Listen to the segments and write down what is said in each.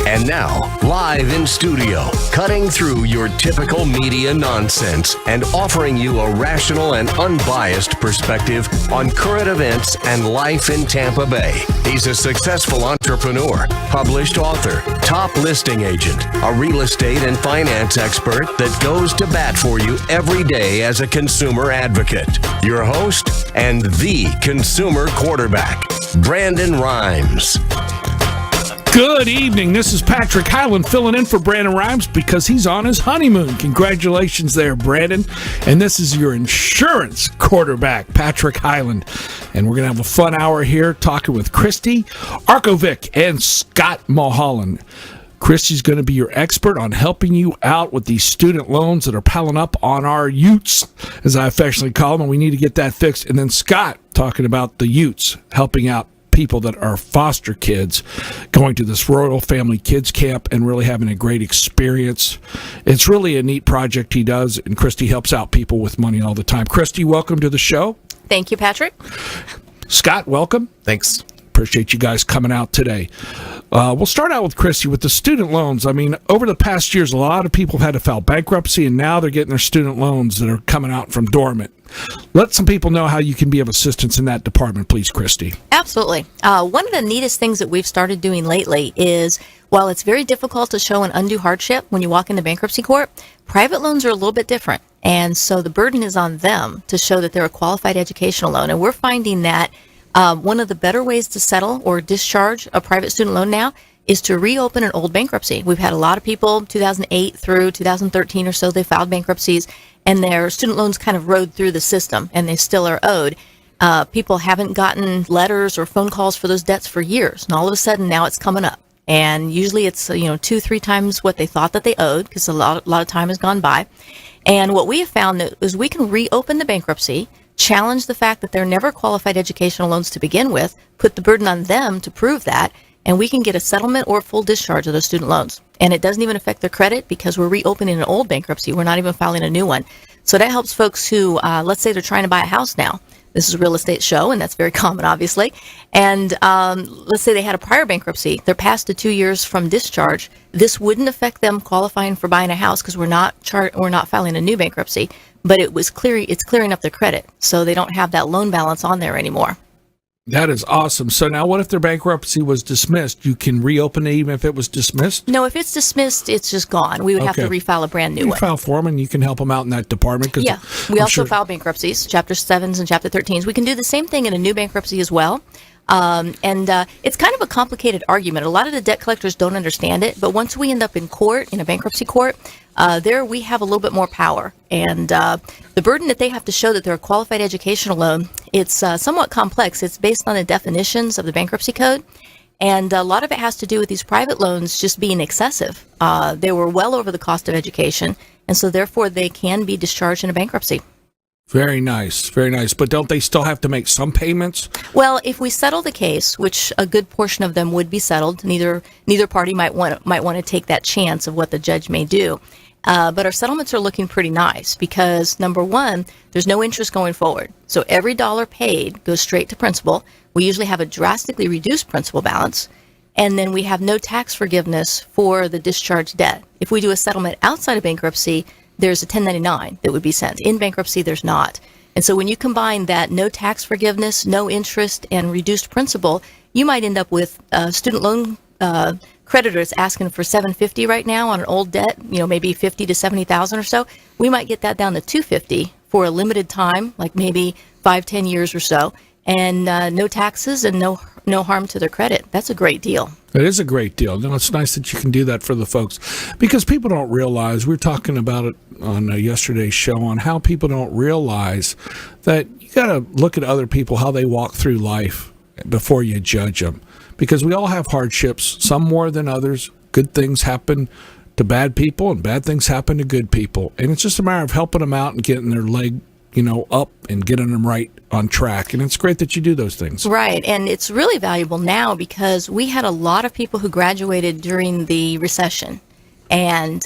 And now, live in studio, cutting through your typical media nonsense and offering you a rational and unbiased perspective on current events and life in Tampa Bay. He's a successful entrepreneur, published author, top listing agent, a real estate and finance expert that goes to bat for you every day as a consumer advocate. Your host and the consumer quarterback, Brandon Rhymes. Good evening. This is Patrick Highland filling in for Brandon Rhymes because he's on his honeymoon. Congratulations there, Brandon. And this is your insurance quarterback, Patrick Highland. And we're going to have a fun hour here talking with Christy Arkovic and Scott Mulholland. Christy's going to be your expert on helping you out with these student loans that are piling up on our Utes, as I affectionately call them, and we need to get that fixed. And then Scott talking about the Utes, helping out people that are foster kids going to this Royal Family Kids Camp and really having a great experience. It's really a neat project he does, and Christy helps out people with money all the time. Christy, welcome to the show. Thank you, Patrick. Scott, welcome. Thanks. Appreciate you guys coming out today. We'll start out with Christy with the student loans. I mean, over the past years, a lot of people have had to file bankruptcy, and now they're getting their student loans that are coming out from dormant. Let some people know how you can be of assistance in that department, please, Christy. Absolutely. One of the neatest things that we've started doing lately is, while it's very difficult to show an undue hardship when you walk into bankruptcy court, private loans are a little bit different. And so the burden is on them to show that they're a qualified educational loan. And we're finding that one of the better ways to settle or discharge a private student loan now is to reopen an old bankruptcy. We've had a lot of people, 2008 through 2013 or so, they filed bankruptcies, and their student loans kind of rode through the system, and they still are owed. People haven't gotten letters or phone calls for those debts for years, and all of a sudden now it's coming up. And usually it's 2-3 times what they thought that they owed, because a lot of time has gone by. And what we have found is we can reopen the bankruptcy, challenge the fact that they're never qualified educational loans to begin with, put the burden on them to prove that, and we can get a settlement or full discharge of those student loans. And it doesn't even affect their credit because we're reopening an old bankruptcy. We're not even filing a new one. So that helps folks who, let's say they're trying to buy a house now. This is a real estate show, and that's very common, obviously. And let's say they had a prior bankruptcy. They're past the 2 years from discharge. This wouldn't affect them qualifying for buying a house because we're not filing a new bankruptcy. But it's clearing up their credit, so they don't have that loan balance on there anymore. That is awesome. So now what if their bankruptcy was dismissed? You can reopen it even if it was dismissed? No, if it's dismissed, it's just gone. We would have to refile a brand new one. You file for them, and you can help them out in that department. Yeah, we also file bankruptcies, Chapter 7s and Chapter 13s. We can do the same thing in a new bankruptcy as well. It's kind of a complicated argument. A lot of the debt collectors don't understand it, but once we end up in court, in a bankruptcy court, there we have a little bit more power. And the burden that they have to show that they're a qualified educational loan, it's somewhat complex. It's based on the definitions of the bankruptcy code. And a lot of it has to do with these private loans just being excessive. They were well over the cost of education, and so therefore they can be discharged in a bankruptcy. Very nice, very nice. But don't they still have to make some payments? Well, if we settle the case, which a good portion of them would be settled, neither party might want to take that chance of what the judge may do. But our settlements are looking pretty nice because, number one, there's no interest going forward. So every dollar paid goes straight to principal. We usually have a drastically reduced principal balance. And then we have no tax forgiveness for the discharged debt. If we do a settlement outside of bankruptcy, there's a 1099 that would be sent. In bankruptcy, there's not. And so when you combine that no tax forgiveness, no interest, and reduced principal, you might end up with student loan creditors asking for $750 right now on an old debt, maybe $50,000 to $70,000 or so. We might get that down to $250 for a limited time, like maybe 5-10 years or so, and no taxes and no harm to their credit. That's a great deal. It is a great deal. No, it's nice that you can do that for the folks because people don't realize, we were talking about it on yesterday's show, on how people don't realize that you got to look at other people, how they walk through life before you judge them, because we all have hardships, some more than others. Good things happen to bad people and bad things happen to good people. And it's just a matter of helping them out and getting their leg up and getting them right on track. And it's great that you do those things. Right. And it's really valuable now because we had a lot of people who graduated during the recession. And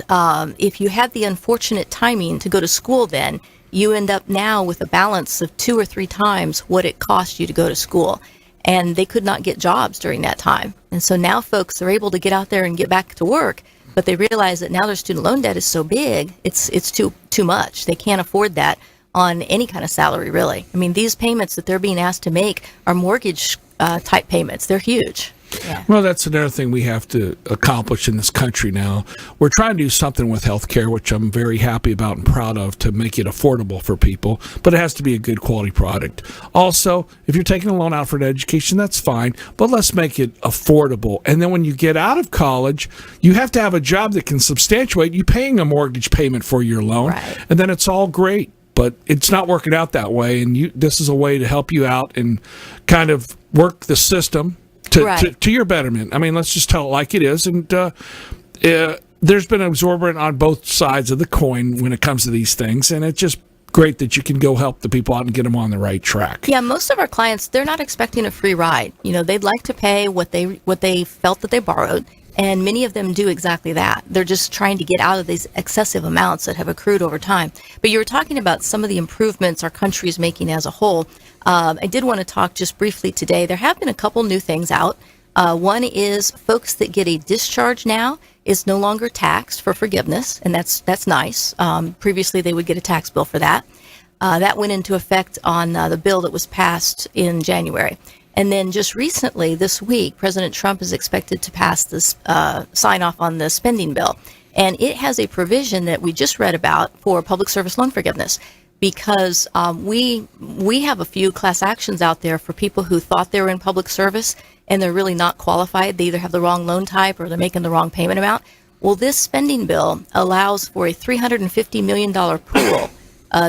if you had the unfortunate timing to go to school then, you end up now with a balance of 2 or 3 times what it cost you to go to school. and they could not get jobs during that time. And so now folks are able to get out there and get back to work, but they realize that now their student loan debt is so big, it's too much. They can't afford that on any kind of salary, really. I mean, these payments that they're being asked to make are mortgage type payments. They're huge. Yeah. Well, that's another thing we have to accomplish in this country now. We're trying to do something with healthcare, which I'm very happy about and proud of, to make it affordable for people, but it has to be a good quality product. Also, if you're taking a loan out for an education, that's fine, but let's make it affordable. And then when you get out of college, you have to have a job that can substantiate you paying a mortgage payment for your loan, right. And then it's all great. But it's not working out that way, and this is a way to help you out and kind of work the system to your betterment. I mean, let's just tell it like it is. And there's been absorbent on both sides of the coin when it comes to these things, and it's just great that you can go help the people out and get them on the right track. Yeah, most of our clients, they're not expecting a free ride. You know, they'd like to pay what they felt that they borrowed. And many of them do exactly that. They're just trying to get out of these excessive amounts that have accrued over time. But you were talking about some of the improvements our country is making as a whole. I did want to talk just briefly today. There have been a couple new things out. One is folks that get a discharge now is no longer taxed for forgiveness, and that's nice. Previously, they would get a tax bill for that. That went into effect on the bill that was passed in January. And then just recently, this week, President Trump is expected to pass this sign off on the spending bill. And it has a provision that we just read about for public service loan forgiveness, because we have a few class actions out there for people who thought they were in public service and they're really not qualified. They either have the wrong loan type or they're making the wrong payment amount. Well, this spending bill allows for a $350 million pool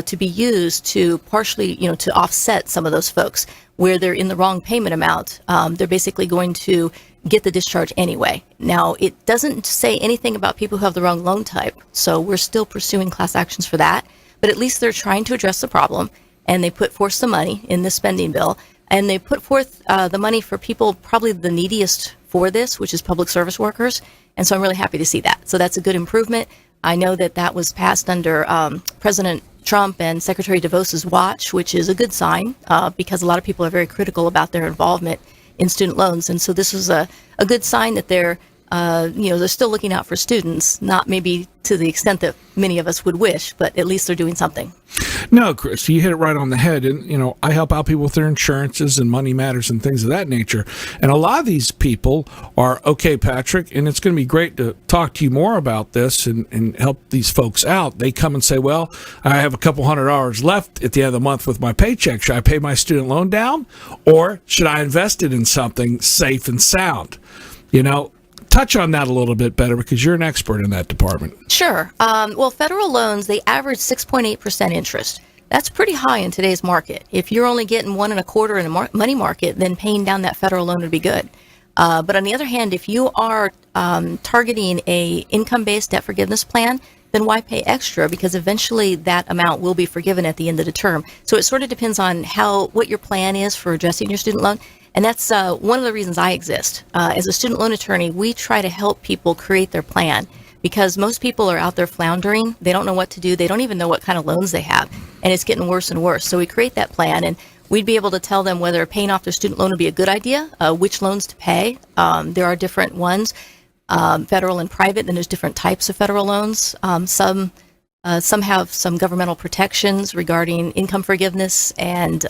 to be used to partially, to offset some of those folks where they're in the wrong payment amount. They're basically going to get the discharge anyway. Now, it doesn't say anything about people who have the wrong loan type, so we're still pursuing class actions for that. But at least they're trying to address the problem, and they put forth some money in this spending bill, and they put forth the money for people probably the neediest for this, which is public service workers. And so I'm really happy to see that. So that's a good improvement. I know that was passed under President Trump and Secretary DeVos's watch, which is a good sign because a lot of people are very critical about their involvement in student loans. And so this is a good sign that they're still looking out for students, not maybe to the extent that many of us would wish, but at least they're doing something. No, Chris, you hit it right on the head. And, I help out people with their insurances and money matters and things of that nature. And a lot of these people are, okay, Patrick, and it's going to be great to talk to you more about this and help these folks out. They come and say, well, I have a couple $100 left at the end of the month with my paycheck. Should I pay my student loan down, or should I invest it in something safe and sound? Touch on that a little bit better, because you're an expert in that department. Sure. Well, federal loans, they average 6.8% interest. That's pretty high in today's market. If you're only getting 1.25% in a money market, then paying down that federal loan would be good. But on the other hand, if you are targeting a income-based debt forgiveness plan, then why pay extra? Because eventually that amount will be forgiven at the end of the term. So it sort of depends on what your plan is for addressing your student loan. And that's one of the reasons I exist. As a student loan attorney, we try to help people create their plan, because most people are out there floundering. They don't know what to do. They don't even know what kind of loans they have. And it's getting worse and worse. So we create that plan, and we'd be able to tell them whether paying off their student loan would be a good idea, which loans to pay. There are different ones, federal and private, and there's different types of federal loans. Some have some governmental protections regarding income forgiveness and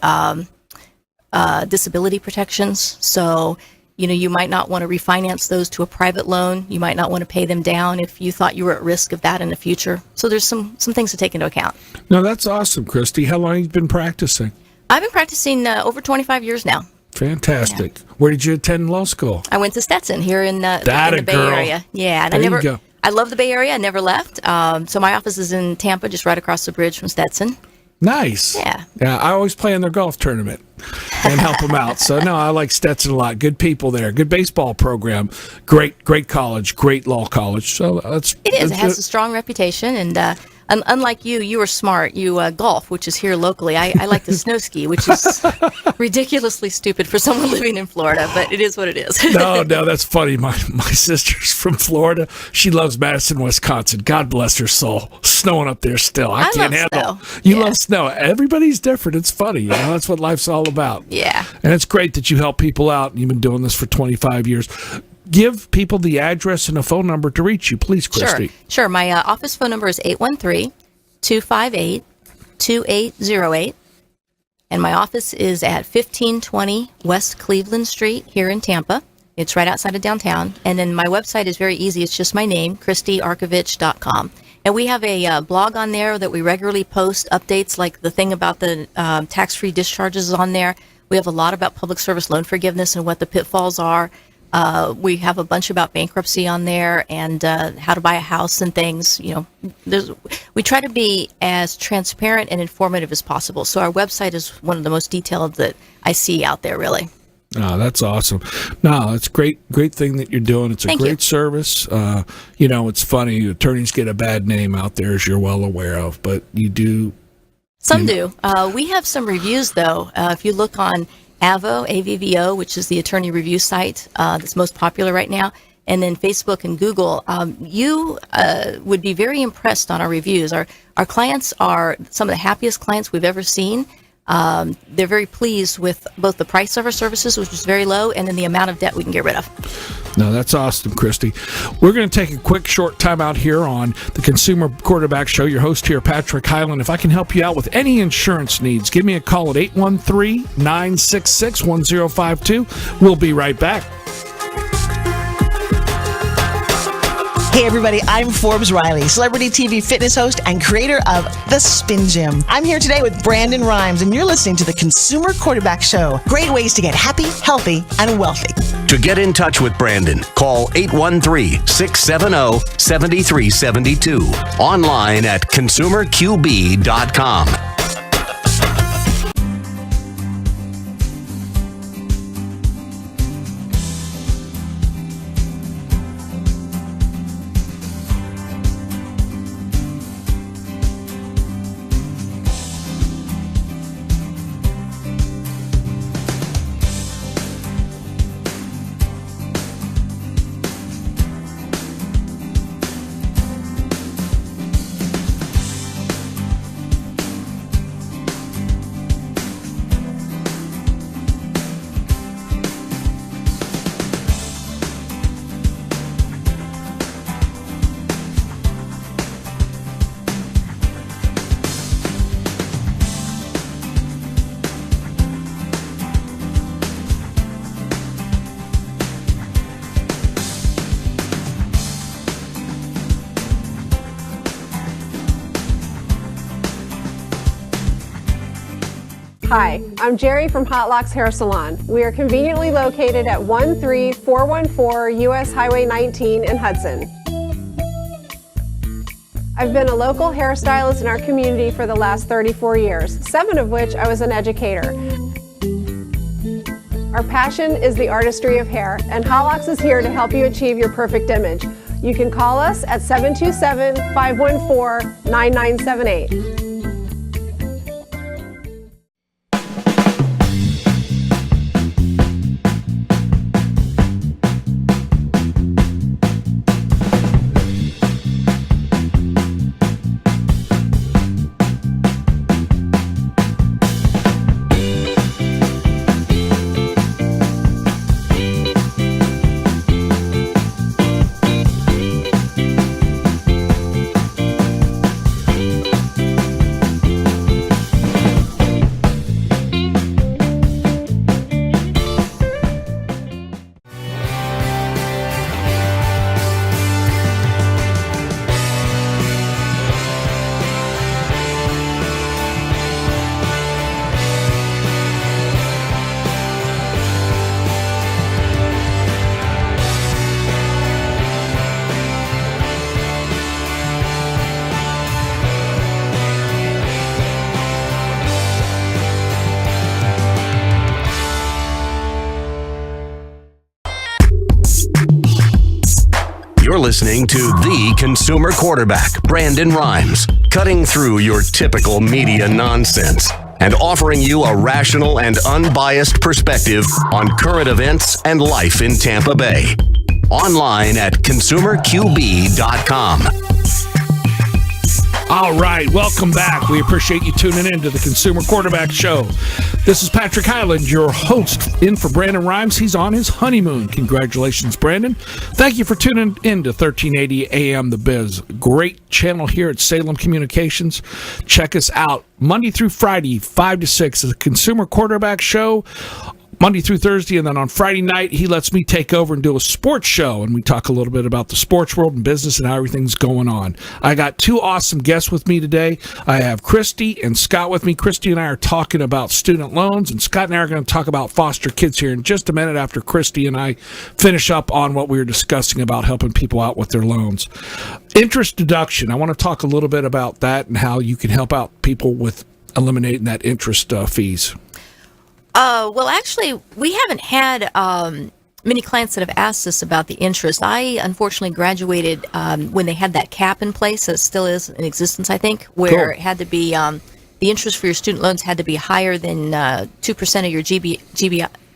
disability protections. So, you might not want to refinance those to a private loan. You might not want to pay them down if you thought you were at risk of that in the future. So there's some things to take into account. No, that's awesome, Christy. How long have you been practicing? I've been practicing over 25 years now. Fantastic. Yeah. Where did you attend law school? I went to Stetson here in the Bay Area. Yeah, and I love the Bay Area. I never left. So my office is in Tampa, just right across the bridge from Stetson. Nice. Yeah. I always play in their golf tournament and help them out. So, no, I like Stetson a lot. Good people there. Good baseball program. Great college. Great law college. So It has a strong reputation, and unlike you were smart. You golf, which is here locally. I like to snow ski, which is ridiculously stupid for someone living in Florida, but it is what it is. No, that's funny. My sister's from Florida. She loves Madison, Wisconsin. God bless her soul. Snowing up there still. I can't love handle. snow. You love snow. Everybody's different. It's funny. That's what life's all about. Yeah. And it's great that you help people out. You've been doing this for 25 years. Give people the address and a phone number to reach you, please, Christy. Sure. My office phone number is 813-258-2808. And my office is at 1520 West Cleveland Street here in Tampa. It's right outside of downtown. And then my website is very easy. It's just my name, ChristyArkovich.com. And we have a blog on there that we regularly post updates, like the thing about the tax-free discharges is on there. We have a lot about public service loan forgiveness and what the pitfalls are. We have a bunch about bankruptcy on there and how to buy a house and things. We try to be as transparent and informative as possible. So our website is one of the most detailed that I see out there, really. Oh, that's awesome. No, it's great thing that you're doing. It's a great service. It's funny. Attorneys get a bad name out there, as you're well aware of, but you do. Some do. We have some reviews, though. If you look on AVVO, AVVO, which is the attorney review site that's most popular right now, and then Facebook and Google, you would be very impressed on our reviews. Our clients are some of the happiest clients we've ever seen. They're very pleased with both the price of our services, which is very low, and then the amount of debt we can get rid of. No, that's awesome, Christy. We're going to take a quick short time out here on the Consumer Quarterback Show. Your host here, Patrick Hyland. If I can help you out with any insurance needs, give me a call at 813-966-1052. We'll be right back. Hey everybody, I'm Forbes Riley, celebrity TV fitness host and creator of The Spin Gym. I'm here today with Brandon Rhymes, and you're listening to the Consumer Quarterback Show. Great ways to get happy, healthy, and wealthy. To get in touch with Brandon, call 813-670-7372. Online at consumerqb.com. Hi, I'm Jerry from Hot Locks Hair Salon. We are conveniently located at 13414 US Highway 19 in Hudson. I've been a local hairstylist in our community for the last 34 years, 7 of which I was an educator. Our passion is the artistry of hair, and Hot Locks is here to help you achieve your perfect image. You can call us at 727-514-9978. listening to the consumer quarterback, Brandon Rhymes, cutting through your typical media nonsense and offering you a rational and unbiased perspective on current events and life in Tampa Bay. Online at consumerqb.com. All right, welcome back. We appreciate you tuning in to the Consumer Quarterback Show. This is Patrick Highland, your host, in for Brandon Rhymes. He's on his honeymoon. Congratulations, Brandon. Thank you for tuning in to 1380 AM The Biz. Great channel here at Salem Communications. Check us out Monday through Friday, 5 to 6, the Consumer Quarterback Show. Monday through Thursday, and then on Friday night, he lets me take over and do a sports show, and we talk a little bit about the sports world and business and how everything's going on. I got two awesome guests with me today. I have Christy and Scott with me. Christy and I are talking about student loans, and Scott and I are going to talk about foster kids here in just a minute after Christy and I finish up on what we were discussing about helping people out with their loans. Interest deduction. I want to talk a little bit about that and how you can help out people with eliminating that interest fees. Well, actually, we haven't had many clients that have asked us about the interest. I unfortunately graduated when they had that cap in place. That still is in existence, I think, where It had to be the interest for your student loans had to be higher than 2% of your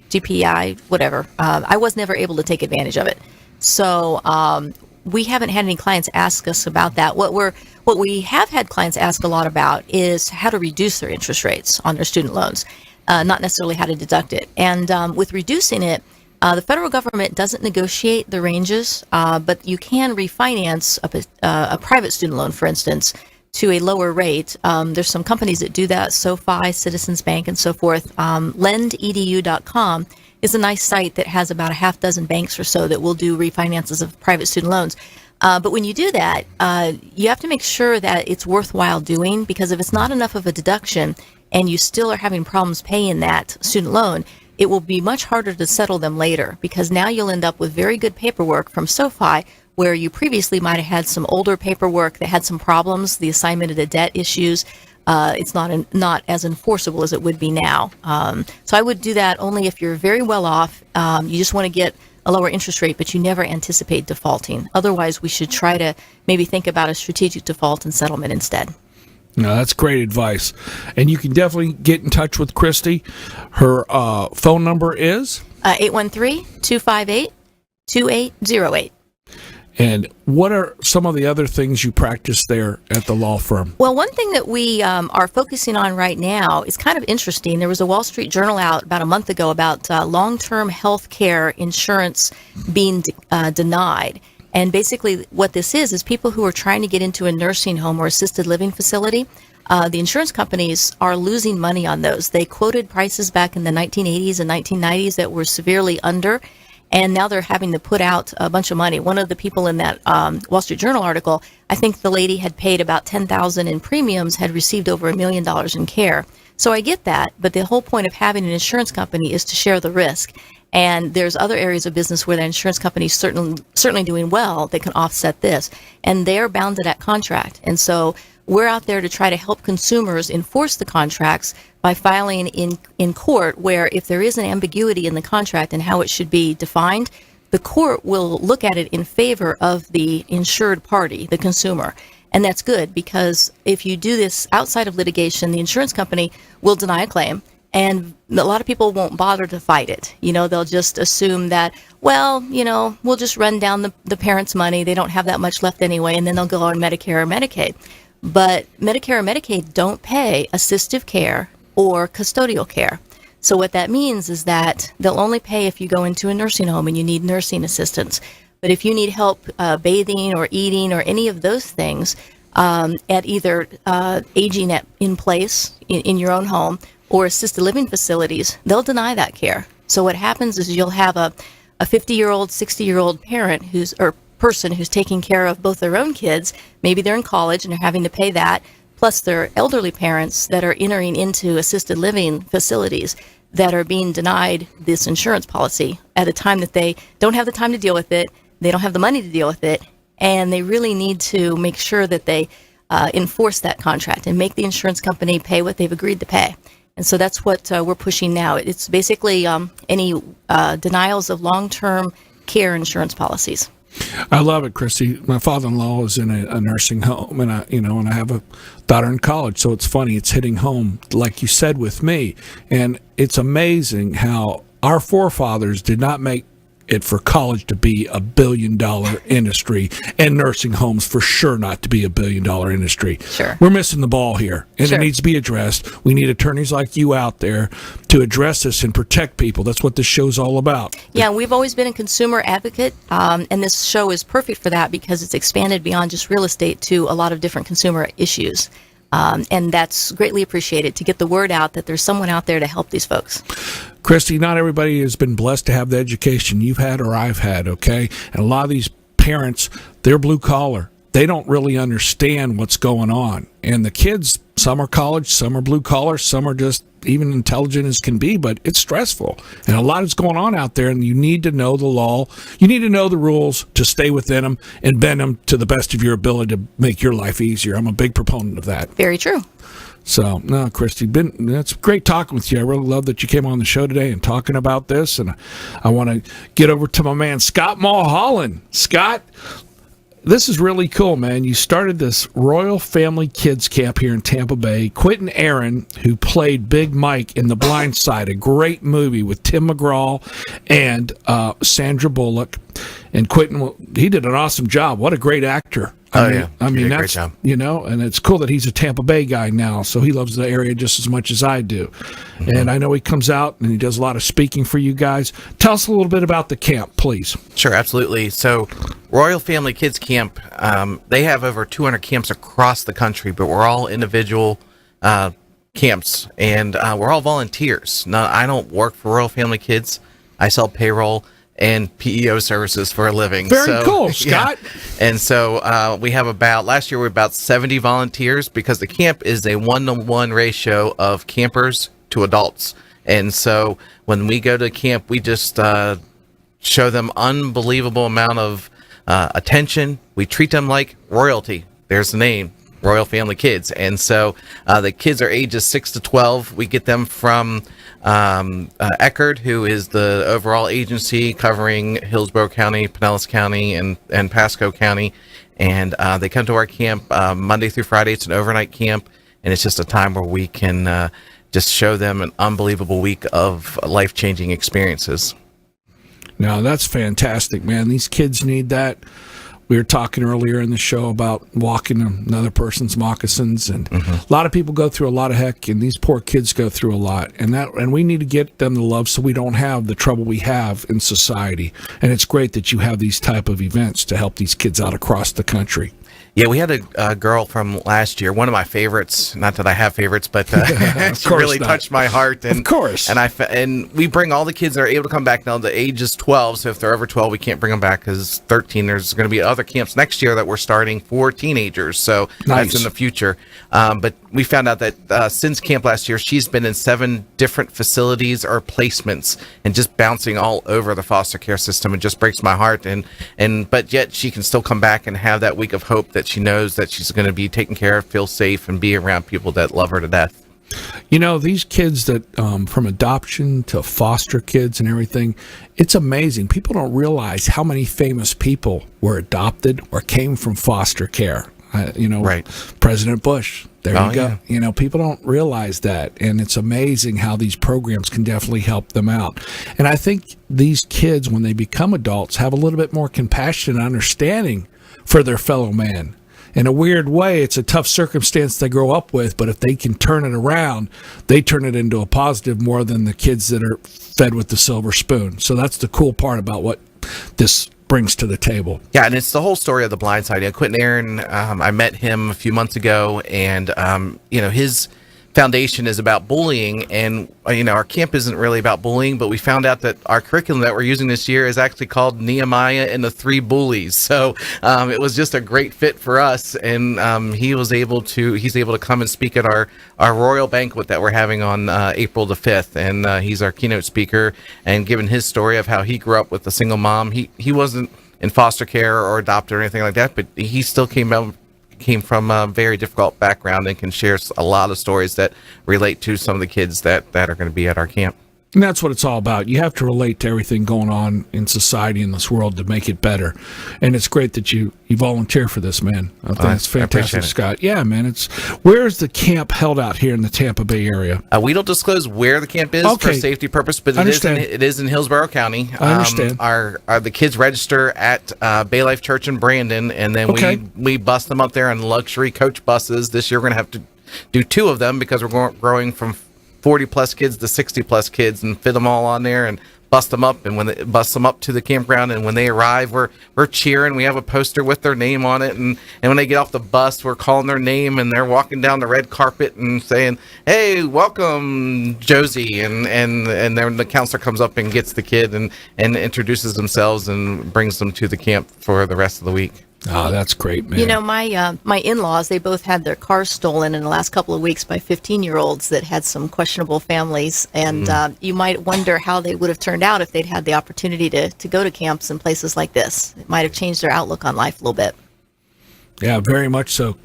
GPI, whatever. I was never able to take advantage of it, so we haven't had any clients ask us about that. What we have had clients ask a lot about is how to reduce their interest rates on their student loans. Not necessarily how to deduct it. And with reducing it, the federal government doesn't negotiate the ranges, but you can refinance a private student loan, for instance, to a lower rate. There's some companies that do that, SoFi, Citizens Bank, and so forth. LendEDU.com is a nice site that has about a half dozen banks or so that will do refinances of private student loans. But when you do that, you have to make sure that it's worthwhile doing, because if it's not enough of a deduction and you still are having problems paying that student loan, it will be much harder to settle them later, because now you'll end up with very good paperwork from SoFi where you previously might have had some older paperwork that had some problems, the assignment of the debt issues. It's not as enforceable as it would be now. So I would do that only if you're very well off. You just want to get a lower interest rate, but you never anticipate defaulting. Otherwise, we should try to maybe think about a strategic default and settlement instead. No, that's great advice. And you can definitely get in touch with Christy. Her phone number is? 813-258-2808. And what are some of the other things you practice there at the law firm? Well, one thing that we are focusing on right now is kind of interesting. There was a Wall Street Journal out about a month ago about long-term health care insurance being denied. And basically what this is people who are trying to get into a nursing home or assisted living facility. The insurance companies are losing money on those. They quoted prices back in the 1980s and 1990s that were severely under, and now they're having to put out a bunch of money. One of the people in that Wall Street Journal article, I think the lady had paid about $10,000 in premiums, had received over $1 million in care. So I get that, but the whole point of having an insurance company is to share the risk. And there's other areas of business where the insurance company is certainly doing well that can offset this. And they're bound to that contract. And so we're out there to try to help consumers enforce the contracts by filing in court, where if there is an ambiguity in the contract and how it should be defined, the court will look at it in favor of the insured party, the consumer. And that's good, because if you do this outside of litigation, the insurance company will deny a claim. And a lot of people won't bother to fight it. They'll just assume that, well, we'll just run down the parents' money. They don't have that much left anyway, and then they'll go on Medicare or Medicaid. But Medicare or Medicaid don't pay assistive care or custodial care. So what that means is that they'll only pay if you go into a nursing home and you need nursing assistance. But if you need help bathing or eating or any of those things at either aging in place in your own home or assisted living facilities, they'll deny that care. So what happens is you'll have a 50-year-old, 60-year-old parent person who's taking care of both their own kids. Maybe they're in college and they're having to pay that, plus their elderly parents that are entering into assisted living facilities that are being denied this insurance policy at a time that they don't have the time to deal with it, they don't have the money to deal with it, and they really need to make sure that they enforce that contract and make the insurance company pay what they've agreed to pay. And so that's what we're pushing now. It's basically any denials of long-term care insurance policies. I love it, Christy. My father-in-law is in a nursing home, and I have a daughter in college. So it's funny; it's hitting home, like you said, with me. And it's amazing how our forefathers did not make it for college to be a $1 billion industry, and nursing homes for sure not to be a $1 billion industry. Sure. We're missing the ball here, and Sure. it needs to be addressed. We need attorneys like you out there to address this and protect people. That's what this show's all about. Yeah, we've always been a consumer advocate, and this show is perfect for that because it's expanded beyond just real estate to a lot of different consumer issues. And that's greatly appreciated to get the word out that there's someone out there to help these folks. Christy, not everybody has been blessed to have the education you've had or I've had, okay? And a lot of these parents, they're blue collar. They don't really understand what's going on. And the kids, some are college, some are blue collar, some are just even intelligent as can be, but it's stressful. And a lot is going on out there, and you need to know the law. You need to know the rules to stay within them and bend them to the best of your ability to make your life easier. I'm a big proponent of that. Very true. So, no, Christy, it's great talking with you. I really love that you came on the show today and talking about this. And I want to get over to my man, Scott Mulholland. Scott, this is really cool, man. You started this Royal Family Kids Camp here in Tampa Bay. Quentin Aaron, who played Big Mike in The Blind Side, a great movie with Tim McGraw and Sandra Bullock. And Quentin, he did an awesome job. What a great actor. I mean, He did a great that's, job. and it's cool that he's a Tampa Bay guy now, so he loves the area just as much as I do. Mm-hmm. And I know he comes out and he does a lot of speaking for you guys. Tell us a little bit about the camp, please. Sure, absolutely. So, Royal Family Kids Camp, they have over 200 camps across the country, but we're all individual camps, and we're all volunteers. Now, I don't work for Royal Family Kids. I sell payroll and PEO services for a living. Very cool, Scott. Yeah. And so we have last year we were about 70 volunteers, because the camp is a 1-to-1 ratio of campers to adults. And so when we go to camp, we just show them unbelievable amount of attention. We treat them like royalty. There's the name, Royal Family Kids. And so the kids are ages 6 to 12. We get them from Eckerd, who is the overall agency covering Hillsborough County, Pinellas County, and Pasco County. And they come to our camp Monday through Friday. It's an overnight camp, and it's just a time where we can just show them an unbelievable week of life-changing experiences. Now, that's fantastic, man. These kids need that. We were talking earlier in the show about walking another person's moccasins, and a lot of people go through a lot of heck, and these poor kids go through a lot, and we need to get them the love so we don't have the trouble we have in society. And it's great that you have these type of events to help these kids out across the country. Yeah, we had a girl from last year, one of my favorites. Not that I have favorites, but she course really not. touched my heart. And, Of course. And we bring all the kids that are able to come back now. The age is 12, so if they're over 12, we can't bring them back, because 13, there's going to be other camps next year that we're starting for teenagers. So Nice. that's in the future. But we found out that since camp last year, she's been in 7 different facilities or placements, and just bouncing all over the foster care system. It just breaks my heart. But yet she can still come back and have that week of hope that she knows that she's going to be taken care of, feel safe, and be around people that love her to death. You know, these kids that from adoption to foster kids and everything, it's amazing. People don't realize how many famous people were adopted or came from foster care. Right. President Bush. There Oh, you go. yeah. You know, people don't realize that. And it's amazing how these programs can definitely help them out. And I think these kids, when they become adults, have a little bit more compassion and understanding for their fellow man. In a weird way, it's a tough circumstance they grow up with, but if they can turn it around, they turn it into a positive more than the kids that are fed with the silver spoon. So that's the cool part about what this brings to the table. Yeah, and it's the whole story of The Blind Side. Quentin Aaron, I met him a few months ago, and his foundation is about bullying, and our camp isn't really about bullying, but we found out that our curriculum that we're using this year is actually called Nehemiah and the 3 Bullies. So it was just a great fit for us, and he's able to come and speak at our royal banquet that we're having on April the 5th, and he's our keynote speaker, and given his story of how he grew up with a single mom. He wasn't in foster care or adopted or anything like that, but he still came from a very difficult background and can share a lot of stories that relate to some of the kids that are going to be at our camp. And that's what it's all about. You have to relate to everything going on in society in this world to make it better. And it's great that you volunteer for this, man. I think it's fantastic, Scott. Yeah, man. Where is the camp held out here in the Tampa Bay area? We don't disclose where the camp is for safety purpose, but it is in Hillsborough County. I understand. The kids register at Bay Life Church in Brandon, and then we bus them up there on luxury coach buses. This year we're going to have to do 2 of them because we're growing from 40 plus kids to 60 plus kids and fit them all on there and bust them up. And when they bust them up to the campground, and when they arrive, we're cheering. We have a poster with their name on it, and when they get off the bus, we're calling their name, and they're walking down the red carpet and saying, "Hey, welcome, Josie," and then the counselor comes up and gets the kid and introduces themselves and brings them to the camp for the rest of the week. Oh, that's great, man. You know, my in-laws, they both had their cars stolen in the last couple of weeks by 15-year-olds that had some questionable families. And you might wonder how they would have turned out if they'd had the opportunity to go to camps and places like this. It might have changed their outlook on life a little bit. Yeah, very much so.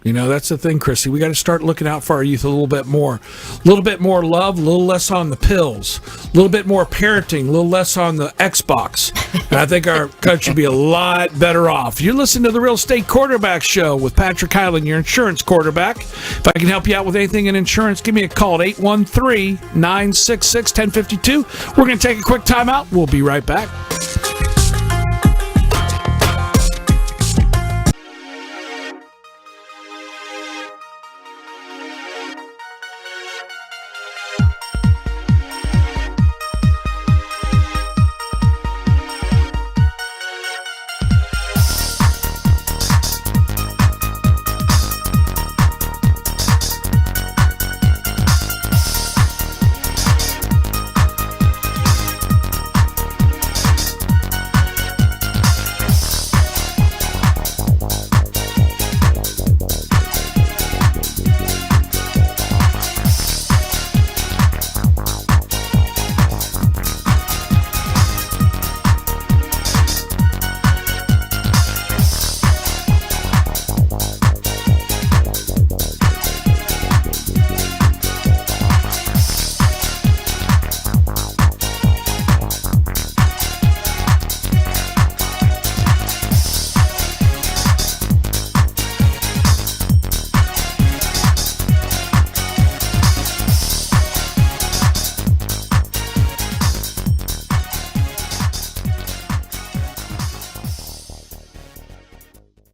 You know, that's the thing, Chrissy. We got to start looking out for our youth a little bit more. A little bit more love, a little less on the pills. A little bit more parenting, a little less on the Xbox. And I think our country would be a lot better off. You're listening to the Real Estate Quarterback Show with Patrick Hyland, your insurance quarterback. If I can help you out with anything in insurance, give me a call at 813-966-1052. We're going to take a quick time out. We'll be right back.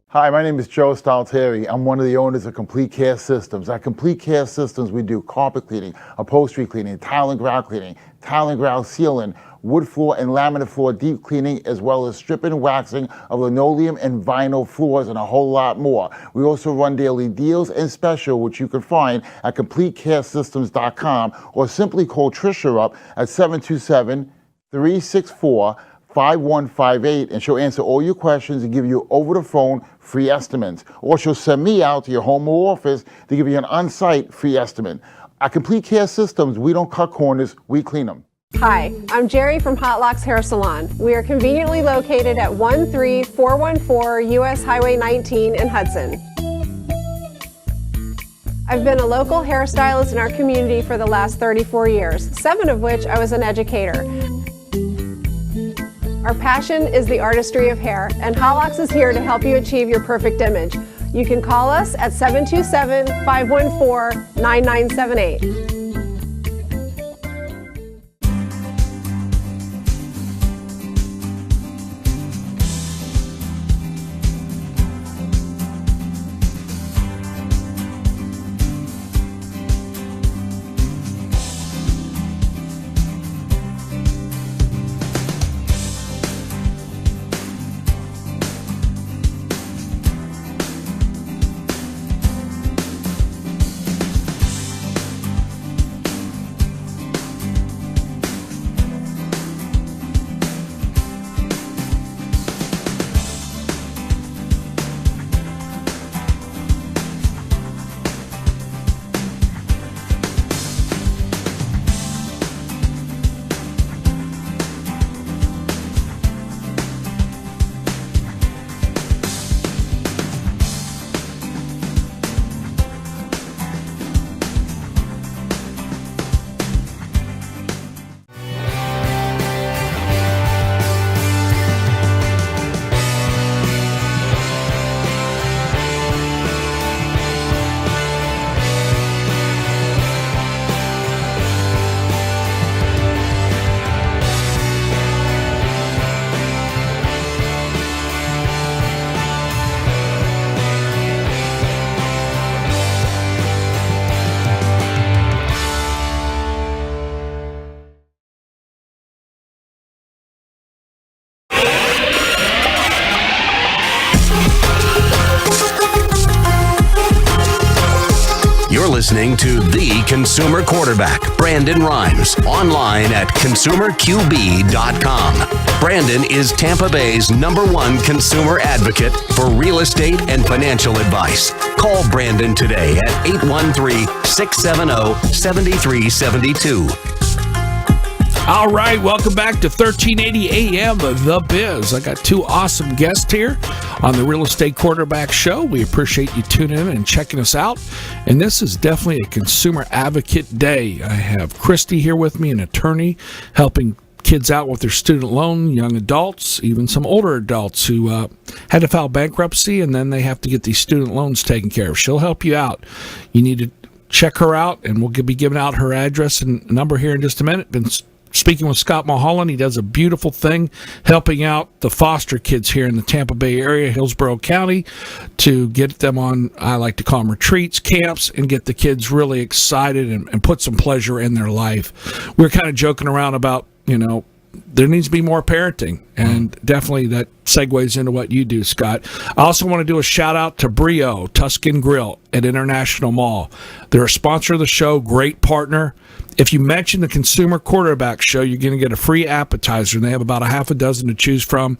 Hi, my name is Joe Stalteri. I'm one of the owners of Complete Care Systems. At Complete Care Systems, we do carpet cleaning, upholstery cleaning, tile and grout sealing, wood floor and laminate floor deep cleaning, as well as stripping and waxing of linoleum and vinyl floors, and a whole lot more. We also run daily deals and special, which you can find at CompleteCareSystems.com, or simply call Tricia up at 727-364-5158, and she'll answer all your questions and give you over the phone free estimates. Or she'll send me out to your home or office to give you an on-site free estimate. At Complete Care Systems, we don't cut corners, we clean them. Hi, I'm Jerry from Hot Locks Hair Salon. We are conveniently located at 13414 US Highway 19 in Hudson. I've been a local hairstylist in our community for the last 34 years, 7 of which I was an educator. Our passion is the artistry of hair, and Hot Locks is here to help you achieve your perfect image. You can call us at 727-514-9978. listening to the consumer quarterback, Brandon Rhymes, online at consumerqb.com. Brandon is Tampa Bay's #1 consumer advocate for real estate and financial advice. Call Brandon today at 813-670-7372. All right, welcome back to 1380 AM The Biz. I got two awesome guests here on the Real Estate Quarterback Show. We appreciate you tuning in and checking us out. And this is definitely a consumer advocate day. I have Christy here with me, an attorney, helping kids out with their student loan, young adults, even some older adults who had to file bankruptcy, and then they have to get these student loans taken care of. She'll help you out. You need to check her out, and we'll be giving out her address and number here in just a minute. Been speaking with Scott Mulholland. He does a beautiful thing helping out the foster kids here in the Tampa Bay area, Hillsborough County, to get them on, I like to call them retreats, camps, and get the kids really excited and put some pleasure in their life. We're kind of joking around about, there needs to be more parenting, and definitely that segues into what you do, Scott. I also want to do a shout out to Brio Tuscan Grill at International Mall. They're a sponsor of the show, great partner. If you mention the Consumer Quarterback Show, you're going to get a free appetizer. They have about a half a dozen to choose from,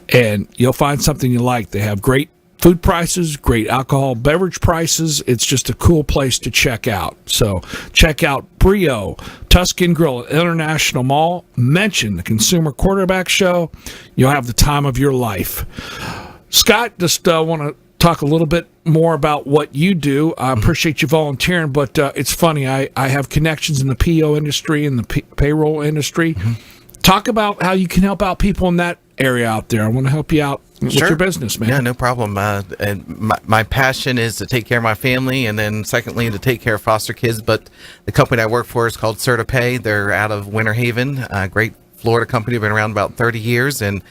and you'll find something you like. They have great food prices, great alcohol beverage prices. It's just a cool place to check out. So check out Brio Tuscan Grill at International Mall. Mention the Consumer Quarterback Show. You'll have the time of your life. Scott, just want to talk a little bit more about what you do. I appreciate you volunteering, but it's funny. I have connections in the PO industry and the payroll industry. Talk about how you can help out people in that area out there. I want to help you out with your business, man. Yeah, no problem. And my passion is to take care of my family, and then secondly, to take care of foster kids. But the company I work for is called CertaPay. They're out of Winter Haven, a great Florida company, been around about 30 years. And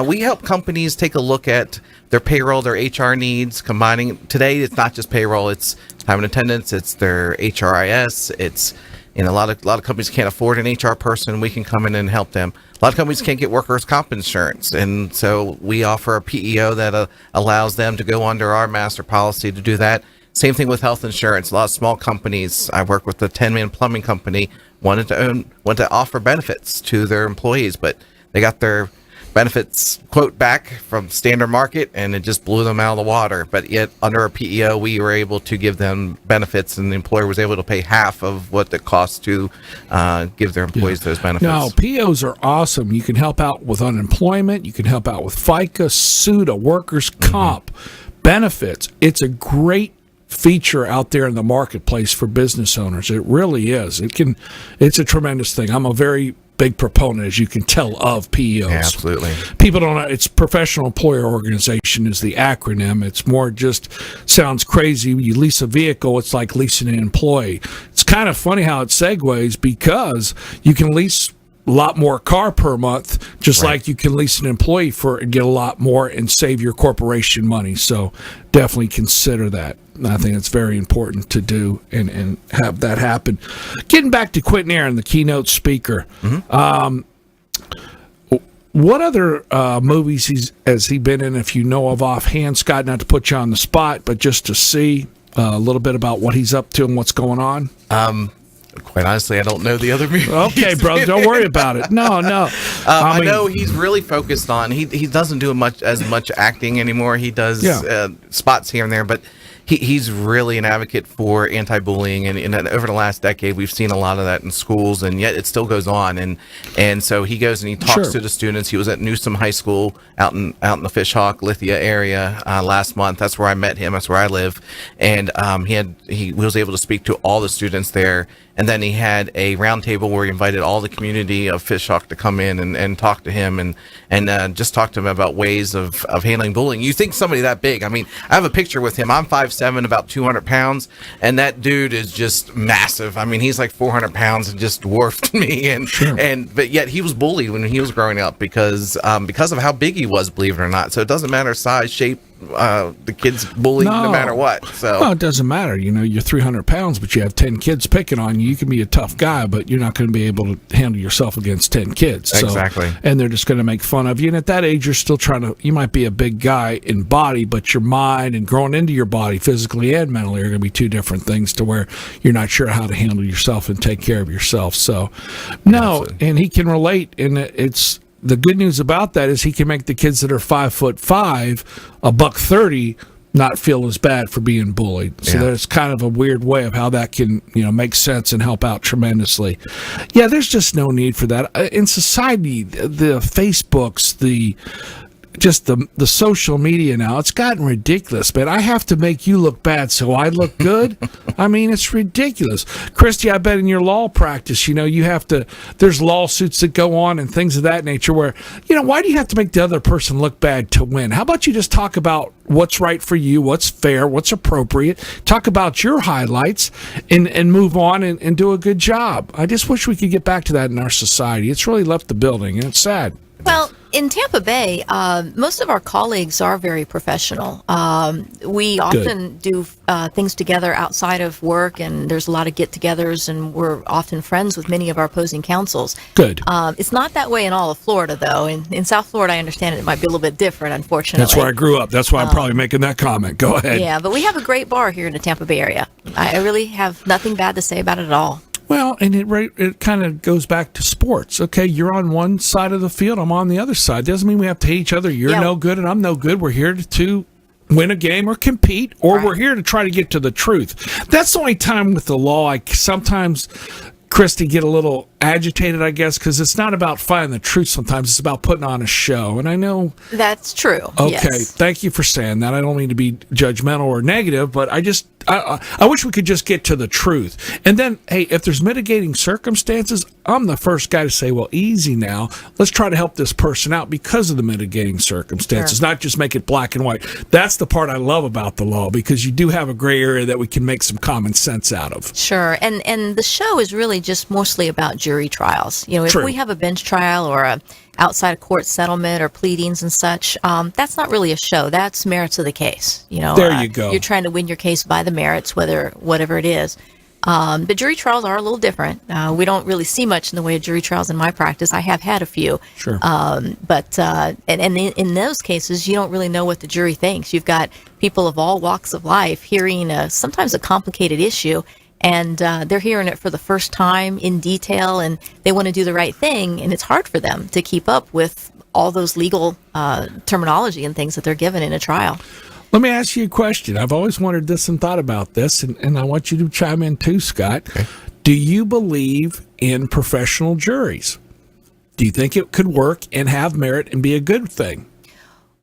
we help companies take a look at their payroll, their HR needs, combining. Today, it's not just payroll, it's time and attendance, it's their HRIS, it's, a lot of companies can't afford an HR person. We can come in and help them. A lot of companies can't get workers' comp insurance, and so we offer a PEO that allows them to go under our master policy to do that. Same thing with health insurance. A lot of small companies, I work with a 10-man plumbing company, wanted to offer benefits to their employees, but they got their benefits quote back from standard market, and it just blew them out of the water. But yet under a PEO, we were able to give them benefits, and the employer was able to pay half of what it costs to give their employees those benefits. No, PEOs are awesome. You can help out with unemployment. You can help out with FICA, SUTA, workers' comp, benefits. It's a great feature out there in the marketplace for business owners. It really is. It's a tremendous thing. I'm a very big proponent, as you can tell, of PEOs. Yeah, absolutely. People don't know. It's Professional Employer Organization is the acronym. It's more just sounds crazy. You lease a vehicle, it's like leasing an employee. It's kind of funny how it segues, because you can lease a lot more car per month, just like you can lease an employee for and get a lot more and save your corporation money. So definitely consider that. I think it's very important to do and have that happen. Getting back to Quentin Aaron, the keynote speaker. What other movies has he been in, if you know of offhand, Scott? Not to put you on the spot, but just to see a little bit about what he's up to and what's going on. Quite honestly, I don't know the other movies. Okay, brother, don't worry about it. No. I know he's really focused on. He doesn't do as much acting anymore. He does spots here and there, but he's really an advocate for anti-bullying, and over the last decade, we've seen a lot of that in schools, and yet it still goes on. And so he goes and he talks to the students. He was at Newsom High School out in the Fishhawk, Lithia area last month. That's where I met him. That's where I live, and he was able to speak to all the students there. And then he had a roundtable where he invited all the community of Fishhawk to come in and talk to him and just talk to him about ways of handling bullying. You think somebody that big? I mean, I have a picture with him. I'm 5'7", about 200 pounds, and that dude is just massive. I mean, he's like 400 pounds and just dwarfed me. But yet he was bullied when he was growing up because of how big he was, believe it or not. So it doesn't matter size, shape, the kids bullied no matter what. So well, it doesn't matter. You know, you're 300 pounds, but you have 10 kids picking on you. You can be a tough guy, but you're not going to be able to handle yourself against 10 kids. So, exactly. And they're just going to make fun of you. And at that age, you're still you might be a big guy in body, but your mind and growing into your body physically and mentally are going to be two different things to where you're not sure how to handle yourself and take care of yourself. So, no, and he can relate. And it's the good news about that is he can make the kids that are 5'5", $130, not feel as bad for being bullied. So that's kind of a weird way of how that can, make sense and help out tremendously. Yeah, there's just no need for that. In society, the Facebooks, the social media now, it's gotten ridiculous, man. I have to make you look bad so I look good. I mean, it's ridiculous. Christy, I bet in your law practice, you have to, there's lawsuits that go on and things of that nature where, why do you have to make the other person look bad to win? How about you just talk about what's right for you, what's fair, what's appropriate, talk about your highlights and move on and do a good job. I just wish we could get back to that in our society. It's really left the building and it's sad. Well, in Tampa Bay, most of our colleagues are very professional. We often do things together outside of work, and there's a lot of get-togethers, and we're often friends with many of our opposing counsels. Good. It's not that way in all of Florida, though. In South Florida, I understand it might be a little bit different, unfortunately. That's where I grew up. That's why I'm probably making that comment. Go ahead. Yeah, but we have a great bar here in the Tampa Bay area. I really have nothing bad to say about it at all. Well, and it kind of goes back to sports. Okay, you're on one side of the field, I'm on the other side. Doesn't mean we have to hate each other. You're no good and I'm no good. We're here to win a game or compete, or we're here to try to get to the truth. That's the only time with the law I sometimes, Christy, get a little agitated, I guess, because it's not about finding the truth sometimes. It's about putting on a show. And I know... That's true. Okay, yes. Thank you for saying that. I don't mean to be judgmental or negative, but I wish we could just get to the truth. And then, hey, if there's mitigating circumstances, I'm the first guy to say, well, easy now. Let's try to help this person out because of the mitigating circumstances, not just make it black and white. That's the part I love about the law, because you do have a gray area that we can make some common sense out of. Sure. And the show is really just mostly about jury trials. If we have a bench trial or a outside of court settlement or pleadings and such, that's not really a show. That's merits of the case. There you go. You're trying to win your case by the merits, whatever it is. But jury trials are a little different. We don't really see much in the way of jury trials in my practice. I have had a few. Sure. But in those cases, you don't really know what the jury thinks. You've got people of all walks of life hearing sometimes a complicated issue, and they're hearing it for the first time in detail, and they want to do the right thing, and it's hard for them to keep up with all those legal terminology and things that they're given in a trial. Let me ask you a question. I've always wondered this and thought about this, and I want you to chime in too, Scott. Okay. Do you believe in professional juries? Do you think it could work and have merit and be a good thing?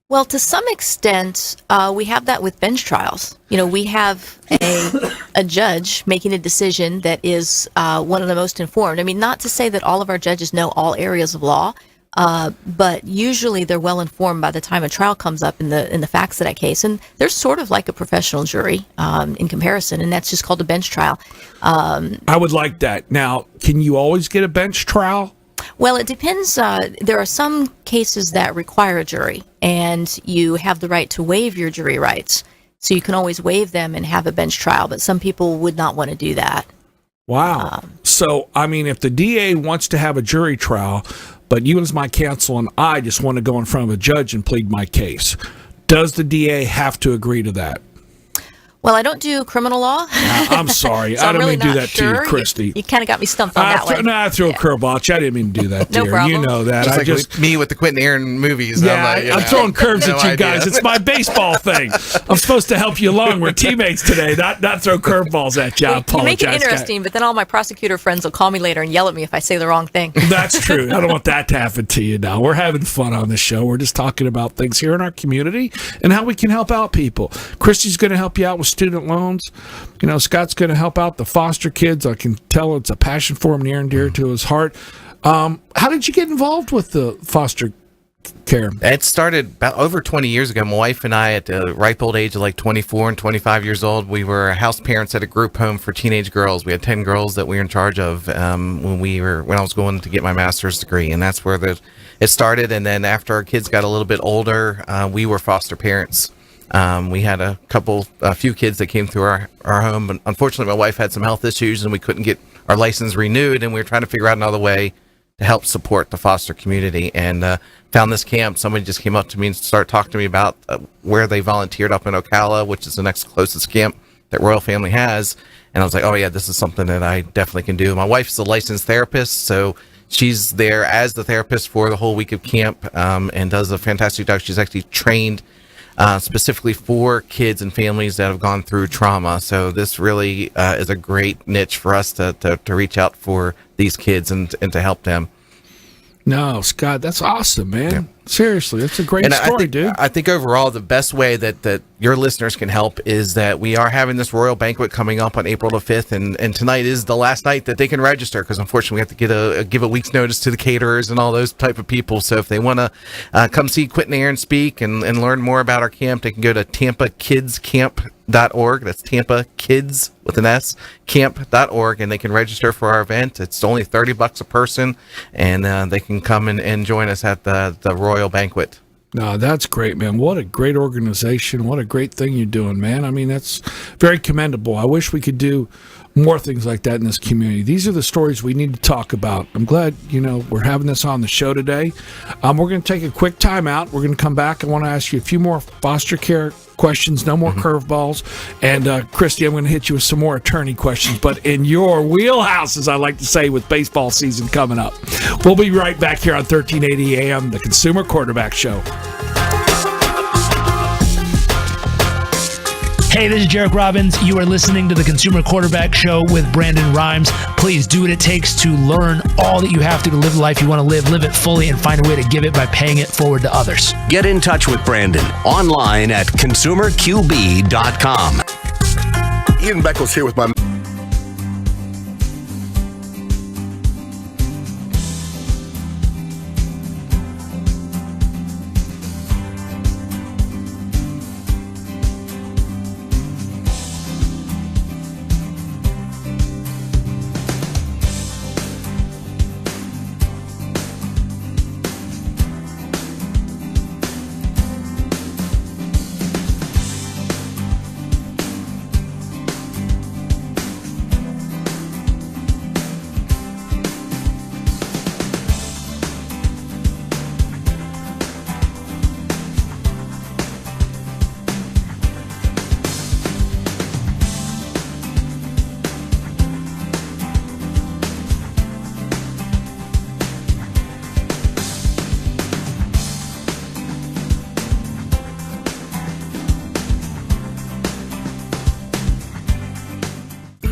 Well, to some extent, we have that with bench trials. We have a judge making a decision that is one of the most informed. I mean, not to say that all of our judges know all areas of law, but usually they're well informed by the time a trial comes up in the facts of that case. And they're sort of like a professional jury in comparison, and that's just called a bench trial. I would like that. Now, can you always get a bench trial? Well, it depends. There are some cases that require a jury, and you have the right to waive your jury rights. So you can always waive them and have a bench trial, but some people would not want to do that. Wow. So, I mean, if the DA wants to have a jury trial, but you as my counsel and I just want to go in front of a judge and plead my case, does the DA have to agree to that? Well, I don't do criminal law. I'm sorry. So I don't really mean to do that sure. to you, Christy. You kind of got me stumped on that one. No, I threw a curveball at you. I didn't mean to do that, dear. No problem. You know that. Just like me with the Quentin Aaron movies. Yeah, I'm throwing curves at you guys. It's my baseball thing. I'm supposed to help you along. We're teammates today, not throw curveballs at you. I apologize. You make it interesting, but then all my prosecutor friends will call me later and yell at me if I say the wrong thing. That's true. I don't want that to happen to you now. We're having fun on the show. We're just talking about things here in our community and how we can help out people. Christy's going to help you out with student loans. Scott's going to help out the foster kids. I can tell it's a passion for him, near and dear to his heart. How did you get involved with the foster care? It started about over 20 years ago. My wife and I, at the ripe old age of like 24 and 25 years old, we were house parents at a group home for teenage girls. We had 10 girls that we were in charge of when I was going to get my master's degree, and that's where it started. And then after our kids got a little bit older, we were foster parents. We had a few kids that came through our home, but unfortunately my wife had some health issues and we couldn't get our license renewed, and we were trying to figure out another way to help support the foster community, and found this camp. Somebody just came up to me and started talking to me about where they volunteered up in Ocala, which is the next closest camp that Royal Family has. And I was like, oh yeah, this is something that I definitely can do. My wife's a licensed therapist, so she's there as the therapist for the whole week of camp, and does a fantastic job. She's actually trained specifically for kids and families that have gone through trauma. So this really is a great niche for us to reach out for these kids and to help them. No, Scott, that's awesome, man. Yeah. Seriously, that's a great story, dude. I think overall the best way that your listeners can help is that we are having this Royal Banquet coming up on April the 5th, and tonight is the last night that they can register, because unfortunately we have to give a week's notice to the caterers and all those type of people. So if they want to come see Quentin Aaron speak and learn more about our camp, they can go to TampaKidsCamp.org. That's Tampa Kids with an S, camp.org, and they can register for our event. It's only $30 a person, and they can come and join us at the Royal Banquet. No, that's great, man. What a great organization. What a great thing you're doing, man. I mean, that's very commendable. I wish we could do more things like that in this community. These are the stories we need to talk about. I'm glad, we're having this on the show today. We're going to take a quick time out. We're going to come back. I want to ask you a few more foster care questions, no more curveballs. And Christy, I'm going to hit you with some more attorney questions, but in your wheelhouse, as I like to say, with baseball season coming up. We'll be right back here on 1380 AM, the Consumer Quarterback Show. Hey, this is Jarek Robbins. You are listening to the Consumer Quarterback Show with Brandon Rhymes. Please do what it takes to learn all that you have to live the life you want to live it fully, and find a way to give it by paying it forward to others. Get in touch with Brandon online at consumerqb.com. Ian Beckles here with my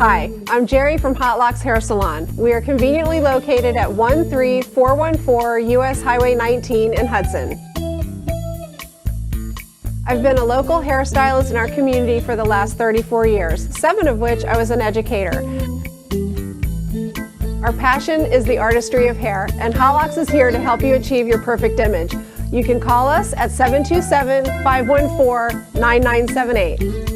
Hi, I'm Jerry from Hot Locks Hair Salon. We are conveniently located at 13414 US Highway 19 in Hudson. I've been a local hairstylist in our community for the last 34 years, 7 of which I was an educator. Our passion is the artistry of hair, and Hot Locks is here to help you achieve your perfect image. You can call us at 727-514-9978.